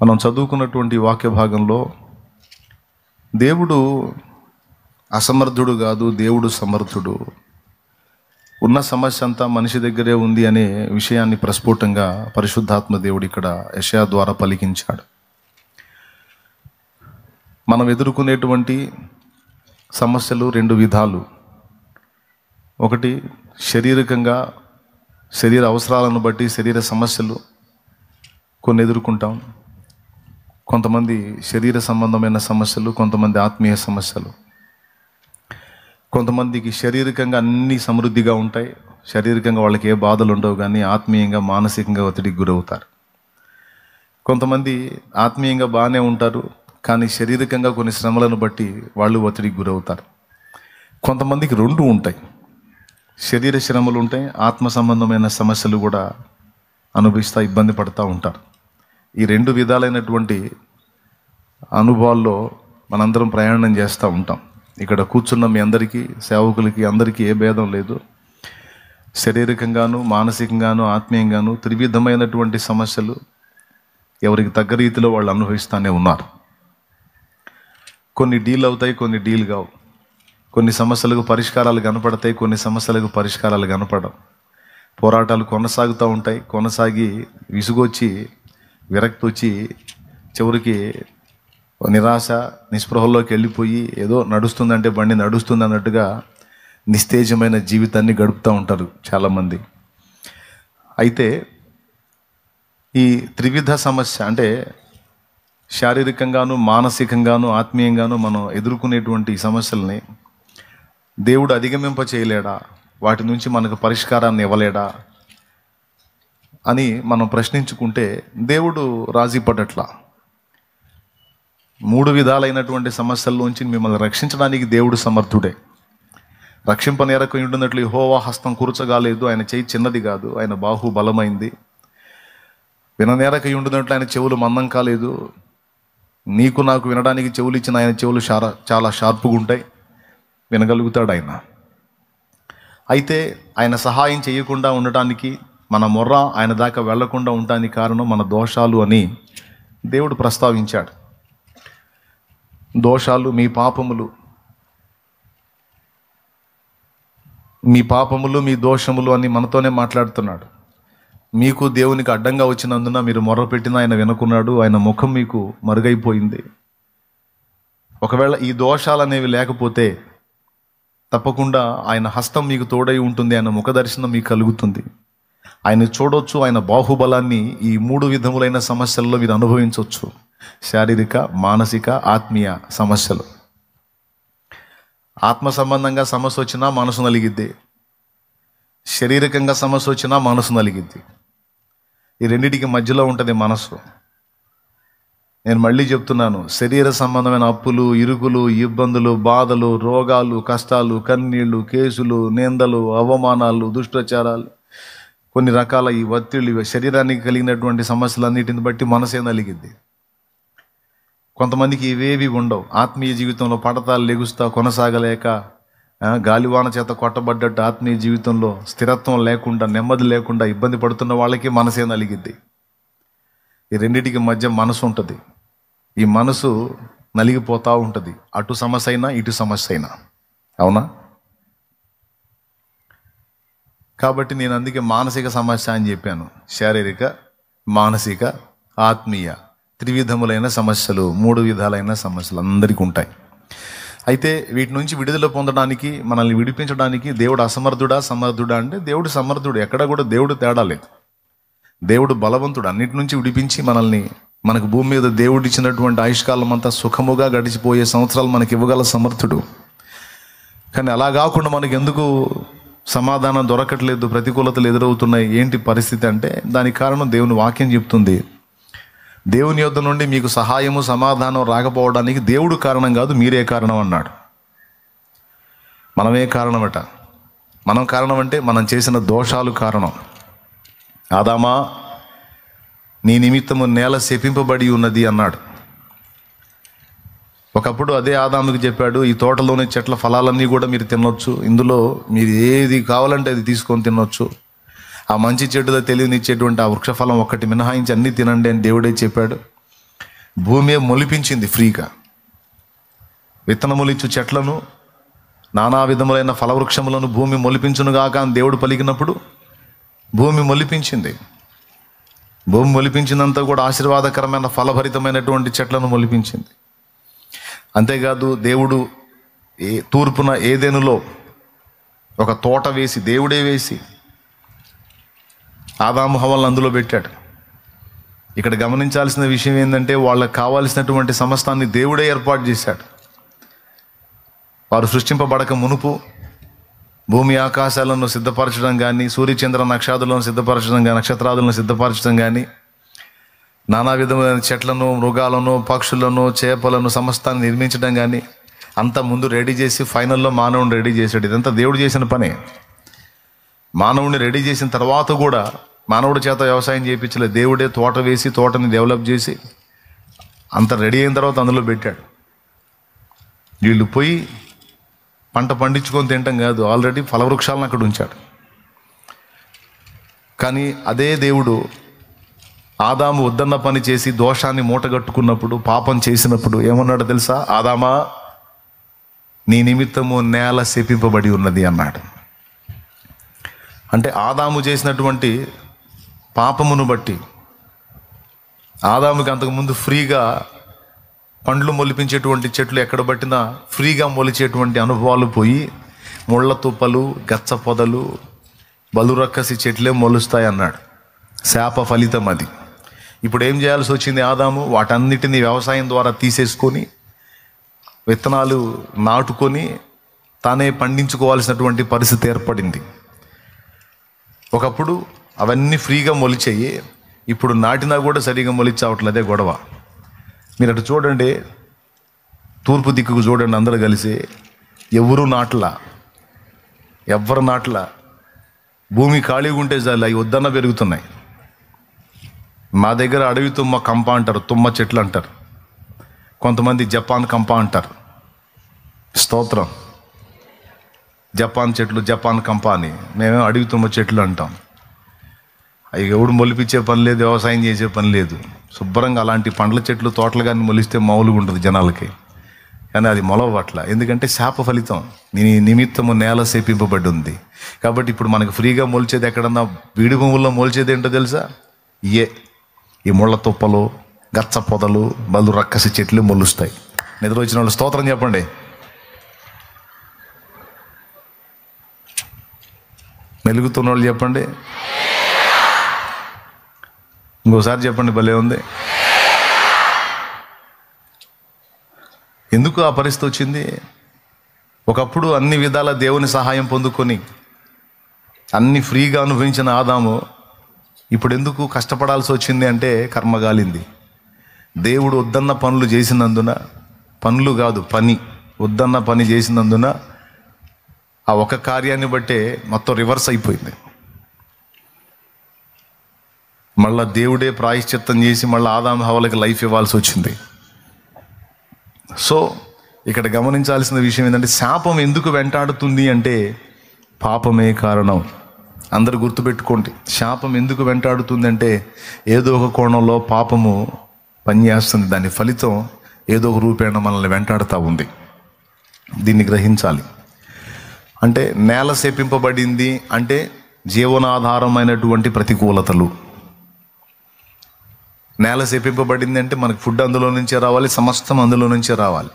మనం చదువుకున్నటువంటి వాక్య భాగంలో దేవుడు అసమర్థుడు కాదు, దేవుడు సమర్థుడు. ఉన్న సమస్య అంతా మనిషి దగ్గరే ఉంది అనే విషయాన్ని ప్రస్ఫుటంగా పరిశుద్ధాత్మ దేవుడు ఇక్కడ యెషయా ద్వారా పలికించాడు. మనం ఎదుర్కొనేటువంటి సమస్యలు రెండు విధాలు. ఒకటి శారీరకంగా, శరీర అవసరాలను బట్టి శరీర సమస్యలు కొన్ని ఎదుర్కొంటాం. కొంతమంది శరీర సంబంధమైన సమస్యలు, కొంతమంది ఆత్మీయ సమస్యలు. కొంతమందికి శారీరకంగా అన్నీ సమృద్ధిగా ఉంటాయి, శారీరకంగా వాళ్ళకి ఏ బాధలు ఉండవు, కానీ ఆత్మీయంగా మానసికంగా ఒత్తిడికి గురవుతారు. కొంతమంది ఆత్మీయంగా బాగానే ఉంటారు, కానీ శారీరకంగా కొన్ని శ్రమలను బట్టి వాళ్ళు ఒత్తిడికి గురవుతారు. కొంతమందికి రెండు ఉంటాయి, శరీర శ్రమలు ఉంటాయి, ఆత్మ సంబంధమైన సమస్యలు కూడా అనుభవిస్తూ ఇబ్బంది పడుతూ ఉంటారు. ఈ రెండు విధాలైనటువంటి అనుభవాల్లో మనందరం ప్రయాణం చేస్తూ ఉంటాం. ఇక్కడ కూర్చున్న మీ అందరికీ, సేవకులకి అందరికీ ఏ భేదం లేదు. శారీరకంగాను, మానసికంగాను, ఆత్మీయంగాను త్రివిధమైనటువంటి సమస్యలు ఎవరికి తగ్గ రీతిలో వాళ్ళు అనుభవిస్తూనే ఉన్నారు. కొన్ని డీల్ అవుతాయి, కొన్ని డీల్ కావు. కొన్ని సమస్యలకు పరిష్కారాలు కనపడతాయి, కొన్ని సమస్యలకు పరిష్కారాలు కనపడవు. పోరాటాలు కొనసాగుతూ ఉంటాయి. కొనసాగి విసుగొచ్చి, విరక్తి వచ్చి, చివరికి నిరాశ నిస్పృహల్లోకి వెళ్ళిపోయి ఏదో నడుస్తుందంటే బండి నడుస్తుంది అన్నట్టుగా నిస్తేజమైన జీవితాన్ని గడుపుతూ ఉంటారు చాలామంది. అయితే ఈ త్రివిధ సమస్య అంటే శారీరకంగాను, మానసికంగాను, ఆత్మీయంగాను మనం ఎదుర్కొనేటువంటి సమస్యల్ని దేవుడు అధిగమింప చేయలేడా, వాటి నుంచి మనకు పరిష్కారాన్ని ఇవ్వలేడా అని మనం ప్రశ్నించుకుంటే దేవుడు రాజీ పడట్లా. మూడు విధాలైనటువంటి సమస్యల్లోంచి మిమ్మల్ని రక్షించడానికి దేవుడు సమర్థుడే. రక్షింపనేరకు ఉంటున్నట్లు యెహోవా హస్తం కూర్చగాలేదు, ఆయన చేయి చిన్నది కాదు, ఆయన బాహు బలమైంది. విననేరక ఉంటున్నట్లు ఆయన చెవులు మందం కాలేదు. నీకు నాకు వినడానికి చెవులు ఇచ్చిన ఆయన చెవులు చాలా షార్పుగా ఉంటాయి, వినగలుగుతాడు ఆయన. అయితే ఆయన సహాయం చేయకుండా ఉండటానికి, మన మొర్ర ఆయన దాకా వెళ్లకుండా ఉండటానికి కారణం మన దోషాలు అని దేవుడు ప్రస్తావించాడు. దోషాలు, మీ పాపములు, మీ దోషములు అని మనతోనే మాట్లాడుతున్నాడు. మీకు దేవునికి అడ్డంగా వచ్చినందున మీరు మొర్ర పెట్టినా ఆయన వినకున్నాడు, ఆయన ముఖం మీకు మరుగైపోయింది. ఒకవేళ ఈ దోషాలు అనేవి లేకపోతే తప్పకుండా ఆయన హస్తం మీకు తోడై ఉంటుంది, ఆయన ముఖ దర్శనం మీకు కలుగుతుంది, ఆయన చూడొచ్చు, ఆయన బాహుబలాన్ని ఈ మూడు విధములైన సమస్యల్లో మీరు అనుభవించవచ్చు. శారీరక, మానసిక, ఆత్మీయ సమస్యలు. ఆత్మ సంబంధంగా సమస్య వచ్చినా మనసు నలిగిద్ది, శారీరకంగా సమస్య వచ్చినా మనసు నలిగిద్ది. ఈ రెండింటికి మధ్యలో ఉంటుంది మనసు. నేను మళ్ళీ చెప్తున్నాను, శరీర సంబంధమైన అప్పులు, ఇరుకులు, ఇబ్బందులు, బాధలు, రోగాలు, కష్టాలు, కన్నీళ్లు, కేసులు, నిందలు, అవమానాలు, దుష్ప్రచారాలు, కొన్ని రకాల ఈ ఒత్తిళ్ళు, శరీరానికి కలిగినటువంటి సమస్యలన్నిటిని బట్టి మనసే నలిగిద్ది. కొంతమందికి ఇవేవి ఉండవు. ఆత్మీయ జీవితంలో పడతాలు లెగుస్తా కొనసాగలేక, గాలివాన చేత కొట్టబడ్డట్టు ఆత్మీయ జీవితంలో స్థిరత్వం లేకుండా, నెమ్మది లేకుండా ఇబ్బంది పడుతున్న వాళ్ళకి మనసే నలిగిద్ది. ఈ రెండింటికి మధ్య మనసు ఉంటుంది. ఈ మనసు నలిగిపోతూ ఉంటుంది, అటు సమస్య అయినా ఇటు సమస్య అయినా. అవునా? కాబట్టి నేను అందుకే మానసిక సమస్య అని చెప్పాను. శారీరక, మానసిక, ఆత్మీయ త్రివిధములైన సమస్యలు, మూడు విధాలైన సమస్యలు అందరికీ ఉంటాయి. అయితే వీటి నుంచి విడుదల పొందడానికి, మనల్ని విడిపించడానికి దేవుడు అసమర్థుడా సమర్థుడా అంటే దేవుడు సమర్థుడు. ఎక్కడ కూడా దేవుడు తేడా లేదు. దేవుడు బలవంతుడు, అన్నిటి నుంచి విడిపించి మనకు భూమి మీద దేవుడు ఇచ్చినటువంటి ఆయుష్కాలం అంతా సుఖముగా గడిచిపోయే సంవత్సరాలు మనకి ఇవ్వగల సమర్థుడు. కానీ అలా కాకుండా మనకి ఎందుకు సమాధానం దొరకట్లేదు, ప్రతికూలతలు ఎదురవుతున్నాయి, ఏంటి పరిస్థితి అంటే దానికి కారణం దేవుని వాక్యం చెప్తుంది. దేవుని యొద్ద నుండి మీకు సహాయము, సమాధానం రాకపోవడానికి దేవుడు కారణం కాదు, మీరే కారణం అన్నాడు. మనమే కారణమట. మనం కారణం అంటే మనం చేసిన దోషాలు కారణం. ఆదామా, నీ నిమిత్తము నేల శపింపబడి ఉన్నది అన్నాడు. ఒకప్పుడు అదే ఆదాముకి చెప్పాడు, ఈ తోటలోని చెట్ల ఫలాలన్నీ కూడా మీరు తినొచ్చు, ఇందులో మీరు ఏది కావాలంటే అది తీసుకొని తినొచ్చు, ఆ మంచి చెడులో తెలియనిచ్చేటువంటి ఆ వృక్షఫలం ఒక్కటి మినహాయించి అన్నీ తినండి అని దేవుడే చెప్పాడు. భూమి మొలిపించింది ఫ్రీగా. విత్తనములిచ్చు చెట్లను, నానా విధములైన ఫలవృక్షములను భూమి మొలిపించునుగాక అని దేవుడు పలికినప్పుడు భూమి మొలిపించింది. భూమి మొలిపించినంత కూడా ఆశీర్వాదకరమైన ఫలభరితమైనటువంటి చెట్లను మొలిపించింది. అంతేకాదు దేవుడు తూర్పున ఏదెనులో ఒక తోట వేసి, దేవుడే వేసి ఆదాము హవ్వలను అందులో పెట్టాడు. ఇక్కడ గమనించాల్సిన విషయం ఏంటంటే, వాళ్ళకి కావాల్సినటువంటి సమస్తాన్ని దేవుడే ఏర్పాటు చేశాడు. వారు సృష్టింపబడక మునుపు భూమి ఆకాశాలను సిద్ధపరచడం కానీ, సూర్యచంద్ర నక్షత్రాలను సిద్ధపరచడం కానీ, నక్షత్రాలను సిద్ధపరచడం కానీ, నానా విధమైన చెట్లను, మృగాలను, పక్షులను, చేపలను సమస్తాన్ని నిర్మించడం కానీ అంత ముందు రెడీ చేసి ఫైనల్లో మానవుని రెడీ చేశాడు. ఇదంతా దేవుడు చేసిన పనే. మానవుడిని రెడీ చేసిన తర్వాత కూడా మానవుడి చేత వ్యవసాయం చేయించలేదు. దేవుడే తోట వేసి తోటని డెవలప్ చేసి అంత రెడీ అయిన తర్వాత అందులో పెట్టాడు. వీళ్ళు పోయి పంట పండించుకొని తింటాం కాదు, ఆల్రెడీ ఫలవృక్షాలను అక్కడ ఉంచాడు. కానీ అదే దేవుడు ఆదాము వద్దన్న పని చేసి దోషాన్ని మూటగట్టుకున్నప్పుడు, పాపం చేసినప్పుడు ఏమన్నాడో తెలుసా? ఆదామా, నీ నిమిత్తము నేల శపింపబడి ఉన్నది అన్నాడు. అంటే ఆదాము చేసినటువంటి పాపమును బట్టి ఆదాముకి అంతకుముందు ఫ్రీగా పండ్లు మొలిపించేటువంటి చెట్లు ఎక్కడ పట్టినా ఫ్రీగా మొలిచేటువంటి అనుభవాలు పోయి ముళ్ళ తుప్పలు, గచ్చ పొదలు, బలురక్కసి చెట్లే మొలుస్తాయి అన్నాడు. శాప ఫలితం అది. ఇప్పుడు ఏం చేయాల్సి వచ్చింది? ఆదాము వాటన్నిటినీ వ్యవసాయం ద్వారా తీసేసుకొని విత్తనాలు నాటుకొని తానే పండించుకోవాల్సినటువంటి పరిస్థితి ఏర్పడింది. ఒకప్పుడు అవన్నీ ఫ్రీగా మొలిచాయి, ఇప్పుడు నాటినా కూడా సరిగా మొలిచావట్లేదే గొడవ. మీరు అటు చూడండి, తూర్పు దిక్కుకు చూడండి, అందరూ కలిసి ఎవరు నాట్లా, భూమి ఖాళీగా ఉంటే చాలు అవి వద్దన్న పెరుగుతున్నాయి. మా దగ్గర అడవి తుమ్మ కంప అంటారు, తుమ్మ చెట్లు అంటారు. కొంతమంది జపాన్ కంప అంటారు. స్తోత్రం. జపాన్ చెట్లు, జపాన్ కంప అని. మేమేమో అడవి తుమ్మ చెట్లు అంటాం. అవి ఎవడు మొలిపించే పని లేదు, వ్యవసాయం చేసే పని లేదు. శుభ్రంగా అలాంటి పండ్ల చెట్లు, తోటలు కానీ మొలిస్తే మామూలుగా ఉంటుంది జనాలకి. కానీ అది మొలవట్ల. ఎందుకంటే శాప ఫలితం. నీ నిమిత్తము నేల శపింపబడి ఉంది. కాబట్టి ఇప్పుడు మనకు ఫ్రీగా మొలిచేది ఎక్కడన్నా బీడి భూముల్లో మొలిచేది ఏంటో తెలుసా? ఈ ముళ్ళ తుప్పలు, గచ్చ పొదలు, బలు రక్కసి చెట్లు మొలుస్తాయి. నిద్ర వచ్చిన వాళ్ళు స్తోత్రం చెప్పండి. మెలుగుతున్న వాళ్ళు చెప్పండి. ఇంకోసారి చెప్పండి, భలే ఉంది. ఎందుకు ఆ పరిస్థితి వచ్చింది? ఒకప్పుడు అన్ని విధాల దేవుని సహాయం పొందుకొని అన్ని ఫ్రీగా అనుభవించిన ఆదాము ఇప్పుడు ఎందుకు కష్టపడాల్సి వచ్చింది అంటే, కర్మగాలింది. దేవుడు వద్దన్న పనులు చేసినందున, పనులు కాదు పని, వద్దన్న పని చేసినందున ఆ ఒక కార్యాన్ని బట్టే మొత్తం రివర్స్ అయిపోయింది. మళ్ళా దేవుడే ప్రాయశ్చిత్తం చేసి మళ్ళీ ఆదాము హవ్వలకి లైఫ్ ఇవ్వాల్సి వచ్చింది. సో ఇక్కడ గమనించాల్సిన విషయం ఏంటంటే, శాపం ఎందుకు వెంటాడుతుంది అంటే పాపమే కారణం. అందరు గుర్తుపెట్టుకోండి, శాపం ఎందుకు వెంటాడుతుంది అంటే ఏదో ఒక కోణంలో పాపము పనిచేస్తుంది. దాని ఫలితం ఏదో ఒక రూపేణ మనల్ని వెంటాడుతూ ఉంది. దీన్ని గ్రహించాలి. అంటే నేల శపింపబడింది అంటే జీవనాధారమైనటువంటి ప్రతికూలతలు. నేల శపింపబడింది అంటే మనకు ఫుడ్ అందులో నుంచే రావాలి, సమస్తం అందులో నుంచే రావాలి.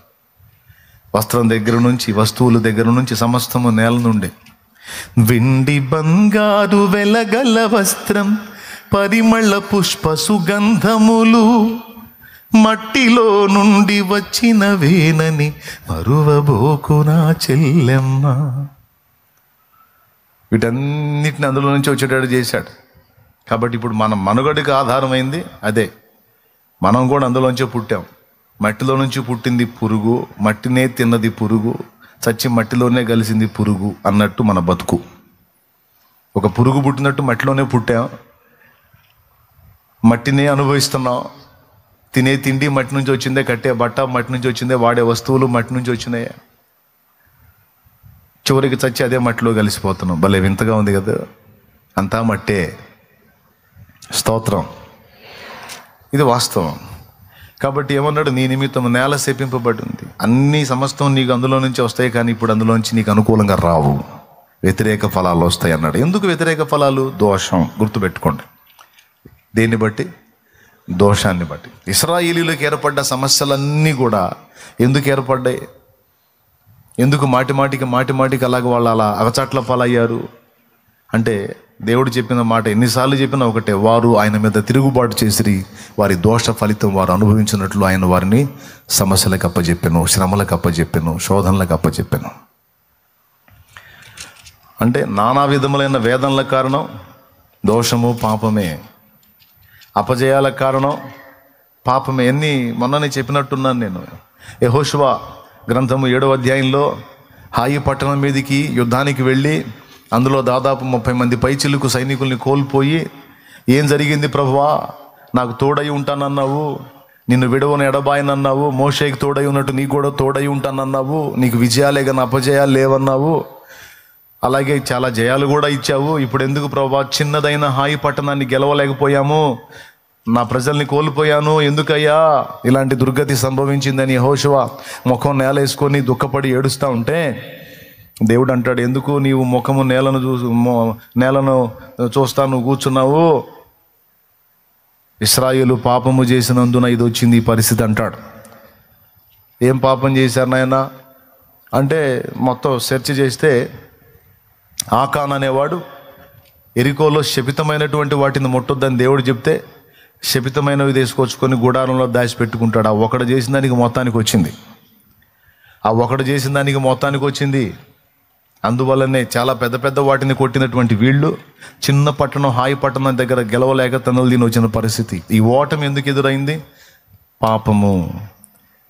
వస్త్రం దగ్గర నుంచి, వస్తువుల దగ్గర నుంచి సమస్తము నేల నుండే. వెండి బంగారు వెలగల వస్త్రం, పరిమళ పుష్ప సుగంధములు మట్టిలో నుండి వచ్చినవేనని మరువబోకు నా చెల్లెమ్మ. వీటన్నిటిని అందులో నుంచి వచ్చేటట్టు చేశాడు. కాబట్టి ఇప్పుడు మన మనుగడకి ఆధారమైంది అదే. మనం కూడా అందులోంచే పుట్టాం. మట్టిలో నుంచి పుట్టింది పురుగు, మట్టినే తిన్నది పురుగు, చచ్చి మట్టిలోనే కలిసింది పురుగు అన్నట్టు మన బతుకు. ఒక పురుగు పుట్టినట్టు మట్టిలోనే పుట్టాం, మట్టినే అనుభవిస్తున్నాం. తినే తిండి మట్టి నుంచి వచ్చిందే, కట్టే బట్ట మట్టి నుంచి వచ్చిందే, వాడే వస్తువులు మట్టి నుంచి వచ్చినాయి. చివరికి చచ్చి అదే మట్టిలో కలిసిపోతున్నాం. భలే వింతగా ఉంది కదా. అంతా మట్టే. స్తోత్రం. ఇది వాస్తవం. కాబట్టి ఏమన్నాడు, నీ నిమిత్తం నేల శపింపబడి ఉంది. అన్ని సమస్తం నీకు అందులో నుంచి వస్తాయి, కానీ ఇప్పుడు అందులోంచి నీకు అనుకూలంగా రావు, వ్యతిరేక ఫలాలు వస్తాయి అన్నాడు. ఎందుకు వ్యతిరేక ఫలాలు? దోషం. గుర్తుపెట్టుకోండి. దేన్ని బట్టి? దోషాన్ని బట్టి. ఇశ్రాయేలీయులకు ఏర్పడ్డ సమస్యలన్నీ కూడా ఎందుకు ఏర్పడ్డాయి? ఎందుకు మాటి మాటికి అలాగ వాళ్ళు అలా అగచాట్ల పాలయ్యారు అంటే, దేవుడు చెప్పిన మాట ఎన్నిసార్లు చెప్పినా ఒకటే, వారు ఆయన మీద తిరుగుబాటు చేసిరి, వారి దోష ఫలితం వారు అనుభవించినట్లు ఆయన వారిని సమస్యలకు అప్పచెప్పాను, శ్రమలకు అప్పచెప్పాను, శోధనలకు అప్పచెప్పాను. అంటే నానా విధములైన వేదనలకు కారణం దోషము, పాపమే. అపజయాలకు కారణం పాపమే. మొన్ననే చెప్పినట్టున్నాను నేను. యెహోషువ గ్రంథము 7వ అధ్యాయంలో హాయి పట్టణం మీదికి యుద్ధానికి వెళ్ళి అందులో దాదాపు 30 మంది పైచిలుకు సైనికుల్ని కోల్పోయి, ఏం జరిగింది ప్రభువా, నాకు తోడై ఉంటానన్నావు, నిన్ను విడవని ఎడబాయనన్నావు, మోషేకి తోడై ఉన్నట్టు నీకు కూడా తోడై ఉంటానన్నావు, నీకు విజయాలే కానీ అపజయాలు లేవన్నావు, అలాగే చాలా జయాలు కూడా ఇచ్చావు, ఇప్పుడు ఎందుకు ప్రభువా చిన్నదైన హాయి పట్టణాన్ని గెలవలేకపోయాము, నా ప్రజల్ని కోల్పోయాను, ఎందుకయ్యా ఇలాంటి దుర్గతి సంభవించిందని యెహోషువ ముఖం నేలేసుకొని దుఃఖపడి ఏడుస్తూ ఉంటే, దేవుడు అంటాడు, ఎందుకు నీవు ముఖము నేలను చూస్తా నువ్వు కూర్చున్నావు, ఇశ్రాయేలు పాపము చేసినందున ఇది వచ్చింది ఈ పరిస్థితి అంటాడు. ఏం పాపం చేశారు నాయన అంటే, మొత్తం సెర్చ్ చేస్తే ఆకాన్ అనేవాడు ఎరికోలో శపితమైనటువంటి వాటిని ముట్టొద్దని దేవుడు చెప్తే శపితమైనవి తీసుకొచ్చుకొని గుడారంలో దాచిపెట్టుకుంటాడు. ఆ ఒకడు చేసిన దానికి మొత్తానికి వచ్చింది. అందువల్లనే చాలా పెద్ద వాటిని కొట్టినటువంటి వీళ్ళు చిన్న పట్టణం హాయి పట్టణం దగ్గర గెలవలేక తనులు దీని వచ్చిన పరిస్థితి. ఈ ఓటమి ఎందుకు ఎదురైంది? పాపము.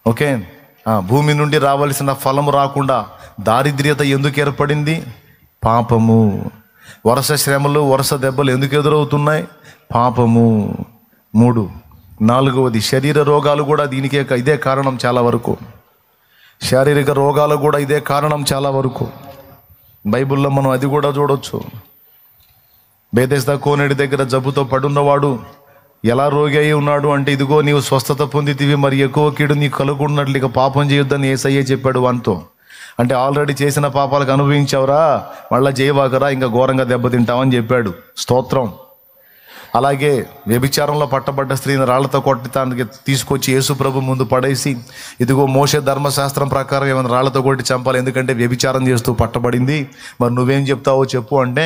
ఓకే, భూమి నుండి రావాల్సిన ఫలము రాకుండా దారిద్ర్యత ఎందుకు ఏర్పడింది? పాపము. వరుస శ్రమలు, వరుస దెబ్బలు ఎందుకు ఎదురవుతున్నాయి? పాపము. 3. 4వది శరీర రోగాలు కూడా దీనికే ఇదే కారణం చాలా వరకు. శారీరక రోగాలు కూడా ఇదే కారణం చాలా వరకు. బైబిల్లో మనం అది కూడా చూడొచ్చు. బేతెస్దా కోనేటి దగ్గర జబ్బుతో పడున్నవాడు ఎలా రోగి అయి ఉన్నాడు అంటే, ఇదిగో నీవు స్వస్థత పొందితివి, మరి ఎక్కువ కీడు నీకు కలుగున్నట్లు ఇక పాపం చేయొద్దని యేసయ్య చెప్పాడు వానితో. అంటే ఆల్రెడీ చేసిన పాపాలకు అనుభవించావురా, మళ్ళీ చేయవాకరా, ఇంకా ఘోరంగా దెబ్బతింటావని చెప్పాడు. స్తోత్రం. అలాగే వ్యభిచారంలో పట్టబడ్డ స్త్రీని రాళ్లతో కొట్టడానికి తీసుకొచ్చి యేసు ప్రభు ముందు పడేసి, ఇదిగో మోషే ధర్మశాస్త్రం ప్రకారం ఏమైనా రాళ్లతో కొట్టి చంపాలి, ఎందుకంటే వ్యభిచారం చేస్తూ పట్టబడింది, మరి నువ్వేం చెప్తావో చెప్పు అంటే,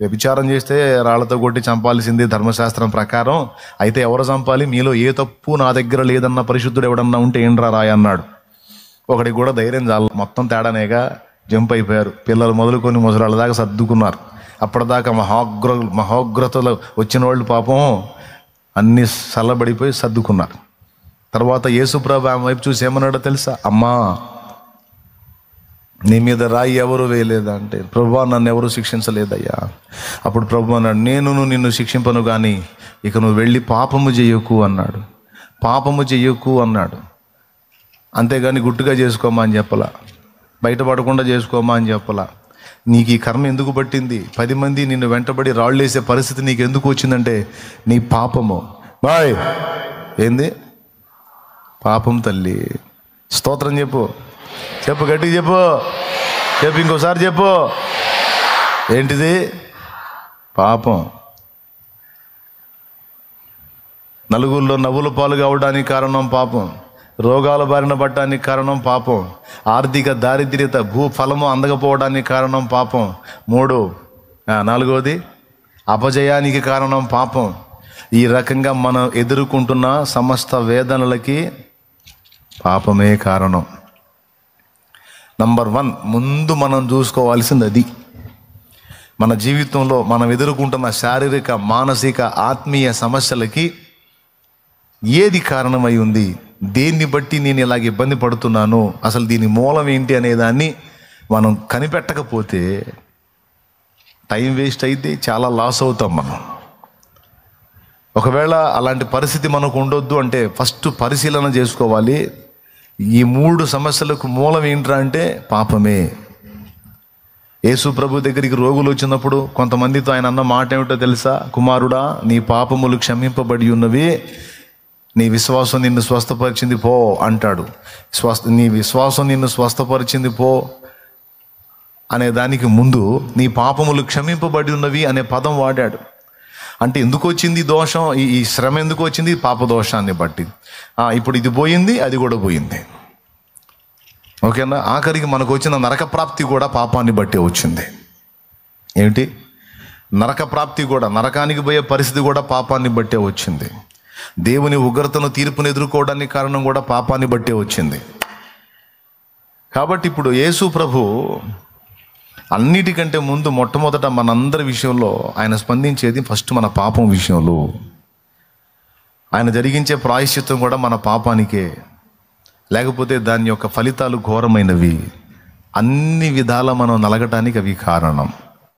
వ్యభిచారం చేస్తే రాళ్లతో కొట్టి చంపాల్సింది ధర్మశాస్త్రం ప్రకారం, అయితే ఎవరు చంపాలి, మీలో ఏ తప్పు నా దగ్గర లేదన్న పరిశుద్ధుడు ఎవడన్నా ఉంటే ఏంట్రా రాయ అన్నాడు. ఒకడికి కూడా ధైర్యం చాలు, మొత్తం తేడానేగా జంప్ అయిపోయారు. పిల్లలు మొదలుకొని ముసలాళ్ళ దాకా సర్దుకున్నారు. అప్పటిదాకా మహోగ్రతలు వచ్చిన వాళ్ళు పాపం అన్నీ చల్లబడిపోయి సర్దుకున్నారు. తర్వాత యేసుప్రభు ఆమె వైపు చూసి ఏమన్నాడో తెలుసా? అమ్మా, నీ మీద రాయి ఎవరు వేయలేదా అంటే, ప్రభువా నన్ను ఎవరు శిక్షించలేదయ్యా. అప్పుడు ప్రభు అన్నాడు, నేను నిన్ను శిక్షింపను కానీ ఇక నువ్వు వెళ్ళి పాపము చెయ్యకు అన్నాడు. పాపము చెయ్యకు అన్నాడు. అంతేగాని గుట్టుగా చేసుకోమా అని చెప్పలా, బయటపడకుండా చేసుకోమా అని చెప్పలా. నీకు ఈ కర్మ ఎందుకు పట్టింది? 10 మంది నిన్ను వెంటబడి రాళ్ళేసే పరిస్థితి నీకు ఎందుకు వచ్చిందంటే, నీ పాపము. బాయ్ ఏంది? పాపం తల్లి. స్తోత్రం చెప్పు, గట్టిగా చెప్పు, ఇంకోసారి చెప్పు. ఏంటిది? పాపం. నలుగురిలో నవ్వుల పాలు కావడానికి కారణం పాపం. రోగాల బారిన పడటానికి కారణం పాపం. ఆర్థిక దారిద్ర్యత, భూఫలము అందకపోవడానికి కారణం పాపం. 3. 4వది అపజయానికి కారణం పాపం. ఈ రకంగా మనం ఎదుర్కొంటున్న సమస్త వేదనలకి పాపమే కారణం. నంబర్ 1 ముందు మనం చూసుకోవాల్సింది అది. మన జీవితంలో మనం ఎదుర్కొంటున్న శారీరక, మానసిక, ఆత్మీయ సమస్యలకి ఏది కారణమై ఉంది, దేన్ని బట్టి నేను ఇలాగ ఇబ్బంది పడుతున్నాను, అసలు దీని మూలం ఏంటి అనేదాన్ని మనం కనిపెట్టకపోతే టైం వేస్ట్ అయితే చాలా లాస్ అవుతాం మనం. ఒకవేళ అలాంటి పరిస్థితి మనకు ఉండొద్దు అంటే ఫస్ట్ పరిశీలన చేసుకోవాలి. ఈ 3 సమస్యలకు మూలం ఏంట్రా అంటే పాపమే. యేసు ప్రభు దగ్గరికి రోగులు వచ్చినప్పుడు కొంతమందితో ఆయన అన్న మాట ఏమిటో తెలుసా? కుమారుడా, నీ పాపములు క్షమింపబడి ఉన్నవి, నీ విశ్వాసం నిన్ను స్వస్థపరిచింది పో అంటాడు. నీ విశ్వాసం నిన్ను స్వస్థపరిచింది పో అనే దానికి ముందు నీ పాపములు క్షమింపబడి ఉన్నవి అనే పదం వాడాడు. అంటే ఎందుకు వచ్చింది దోషం, ఈ శ్రమ ఎందుకు వచ్చింది? పాప దోషాన్ని బట్టి. ఇప్పుడు ఇది పోయింది, అది కూడా పోయింది. ఓకేనా? ఆఖరికి మనకు వచ్చిన నరక ప్రాప్తి కూడా పాపాన్ని బట్టే వచ్చింది. ఏమిటి? నరక ప్రాప్తి కూడా, నరకానికి పోయే పరిస్థితి కూడా పాపాన్ని బట్టే వచ్చింది. దేవుని ఉగ్రతను, తీర్పును ఎదుర్కోవడానికి కారణం కూడా పాపాన్ని బట్టే వచ్చింది. కాబట్టి ఇప్పుడు యేసు ప్రభు అన్నిటికంటే ముందు మొట్టమొదట మనందరి విషయంలో ఆయన స్పందించేది ఫస్ట్ మన పాపం విషయంలో. ఆయన జరిగించే ప్రాయశ్చిత్తం కూడా మన పాపానికే, లేకపోతే దాని యొక్క ఫలితాలు ఘోరమైనవి. అన్ని విధాల మనం నలగటానికి అవి కారణం.